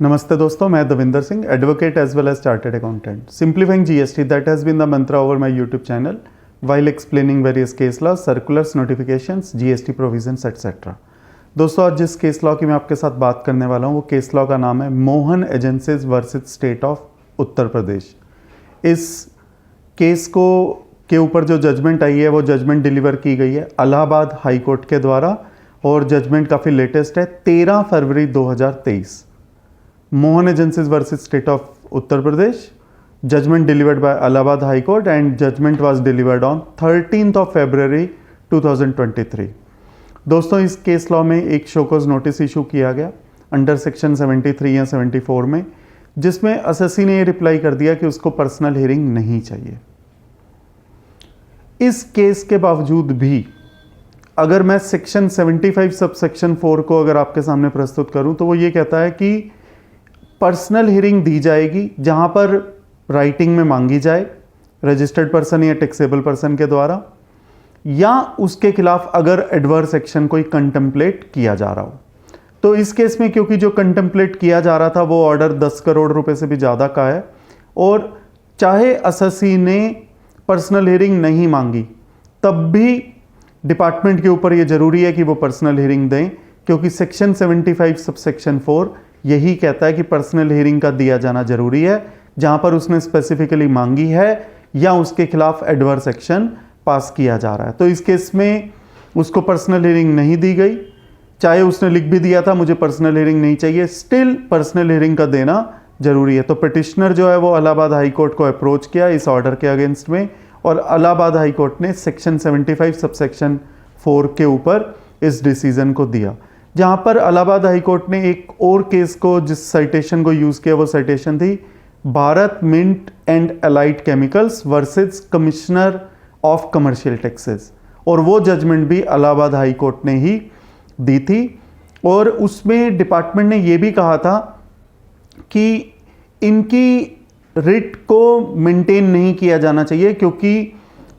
Namaste दोस्तों, मैं Davinder Singh, advocate as well as chartered accountant. Simplifying GST, that has been the mantra over my YouTube channel while explaining various case laws, circulars, notifications, GST provisions etc. दोस्तों, आज जिस case law की मैं आपके साथ बात करने वाला हूँ वो केस लॉ का नाम है Mohan Agencies versus State of Uttar Pradesh. इस केस को के ऊपर जो जजमेंट आई है वो जजमेंट डिलीवर की गई है इलाहाबाद हाई कोर्ट के द्वारा और जजमेंट काफ़ी लेटेस्ट है 13 फरवरी 2023. Mohan Agencies versus State of Uttar Pradesh, judgment delivered by Allahabad High Court and judgment was delivered on 13th of February 2023. दोस्तों, इस केस लॉ में एक शोकॉज नोटिस इशू किया गया अंडर सेक्शन 73 या 74 में, जिसमें असेसी ने ये रिप्लाई कर दिया कि उसको पर्सनल हियरिंग नहीं चाहिए. इस केस के बावजूद भी अगर मैं सेक्शन 75 सब सेक्शन 4 को अगर आपके सामने प्रस्तुत करूं तो वो ये कहता है कि पर्सनल हियरिंग दी जाएगी जहां पर राइटिंग में मांगी जाए रजिस्टर्ड पर्सन या टैक्सेबल पर्सन के द्वारा, या उसके खिलाफ अगर एडवर्स एक्शन कोई कंटेम्पलेट किया जा रहा हो. तो इस केस में क्योंकि जो कंटेम्पलेट किया जा रहा था वो ऑर्डर 10 करोड़ रुपए से भी ज़्यादा का है और चाहे असेसी ने पर्सनल हियरिंग नहीं मांगी तब भी डिपार्टमेंट के ऊपर ये जरूरी है कि वो पर्सनल हियरिंग दें, क्योंकि सेक्शन 75 सब सेक्शन 4 यही कहता है कि पर्सनल हियरिंग का दिया जाना जरूरी है जहां पर उसने स्पेसिफिकली मांगी है या उसके खिलाफ एडवर्स एक्शन पास किया जा रहा है. तो इस केस में उसको पर्सनल हियरिंग नहीं दी गई, चाहे उसने लिख भी दिया था मुझे पर्सनल हियरिंग नहीं चाहिए, स्टिल पर्सनल हियरिंग का देना जरूरी है. तो पिटिशनर जो है वो इलाहाबाद हाई कोर्ट को अप्रोच किया इस ऑर्डर के अगेंस्ट में और इलाहाबाद हाई कोर्ट ने सेक्शन 75 सब सेक्शन 4 के ऊपर इस डिसीजन को दिया. जहां पर इलाहाबाद हाई कोर्ट ने एक और केस को जिस साइटेशन को यूज किया वो साइटेशन थी Bharat mint and allied chemicals versus commissioner of commercial taxes, और वो जजमेंट भी इलाहाबाद हाई कोर्ट ने ही दी थी. और उसमें डिपार्टमेंट ने ये भी कहा था कि इनकी रिट को मेंटेन नहीं किया जाना चाहिए क्योंकि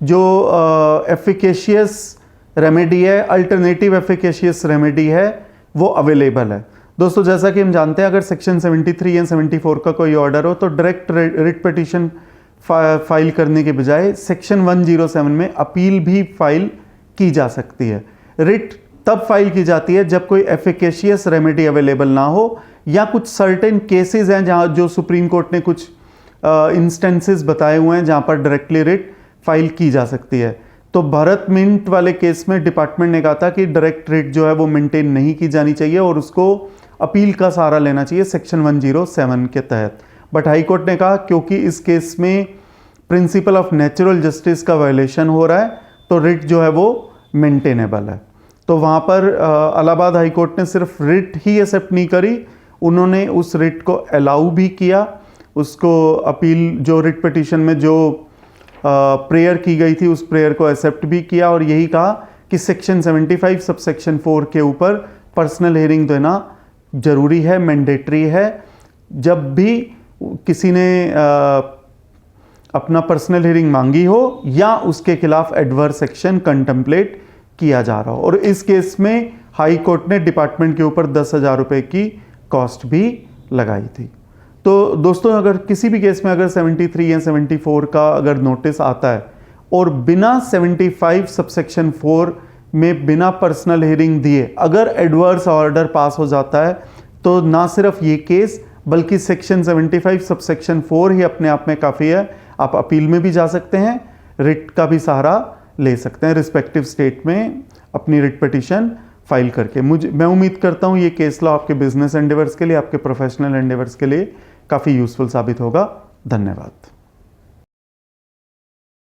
जो एफिकेशियस रेमेडी है, अल्टरनेटिव एफिकेशियस रेमेडी है, वो अवेलेबल है. दोस्तों, जैसा कि हम जानते हैं अगर सेक्शन 73 या 74 का कोई ऑर्डर हो तो डायरेक्ट रिट पिटीशन फाइल करने के बजाय सेक्शन 107 में अपील भी फाइल की जा सकती है. रिट तब फाइल की जाती है जब कोई एफिकेशियस रेमेडी अवेलेबल ना हो या कुछ सर्टेन केसेस हैं जहां जो सुप्रीम कोर्ट ने कुछ इंस्टेंसेस बताए हुए हैं जहां पर डायरेक्टली रिट फाइल की जा सकती है. तो भारत मिंट वाले केस में डिपार्टमेंट ने कहा था कि डायरेक्ट रिट जो है वो मेंटेन नहीं की जानी चाहिए और उसको अपील का सहारा लेना चाहिए सेक्शन 107 के तहत. बट हाई कोर्ट ने कहा क्योंकि इस केस में प्रिंसिपल ऑफ नेचुरल जस्टिस का वायलेशन हो रहा है तो रिट जो है वो मेंटेनेबल है. तो वहाँ पर इलाहाबाद हाई कोर्ट ने सिर्फ रिट ही एक्सेप्ट नहीं करी, उन्होंने उस रिट को अलाउ भी किया, उसको अपील जो रिट पिटीशन में जो प्रेयर की गई थी उस प्रेयर को एक्सेप्ट भी किया और यही कहा कि सेक्शन 75 सब सेक्शन 4 के ऊपर पर्सनल हियरिंग देना जरूरी है, मैंडेटरी है जब भी किसी ने अपना पर्सनल हियरिंग मांगी हो या उसके खिलाफ एडवर्स एक्शन कंटेम्पलेट किया जा रहा हो. और इस केस में हाई कोर्ट ने डिपार्टमेंट के ऊपर 10,000 रुपए की कॉस्ट भी लगाई थी. तो दोस्तों, अगर किसी भी केस में अगर 73 या 74 का अगर नोटिस आता है और बिना 75 सबसेक्शन 4 में बिना पर्सनल हियरिंग दिए अगर एडवर्स ऑर्डर पास हो जाता है तो ना सिर्फ ये केस बल्कि सेक्शन 75 सबसेक्शन 4 ही अपने आप में काफ़ी है. आप अपील में भी जा सकते हैं, रिट का भी सहारा ले सकते हैं रिस्पेक्टिव स्टेट में अपनी रिट पिटीशन फाइल करके. मैं उम्मीद करता हूँ ये केस लॉ आपके बिजनेस एंडेवर्स के लिए, आपके प्रोफेशनल एंडेवर्स के लिए काफ़ी यूजफुल साबित होगा. धन्यवाद.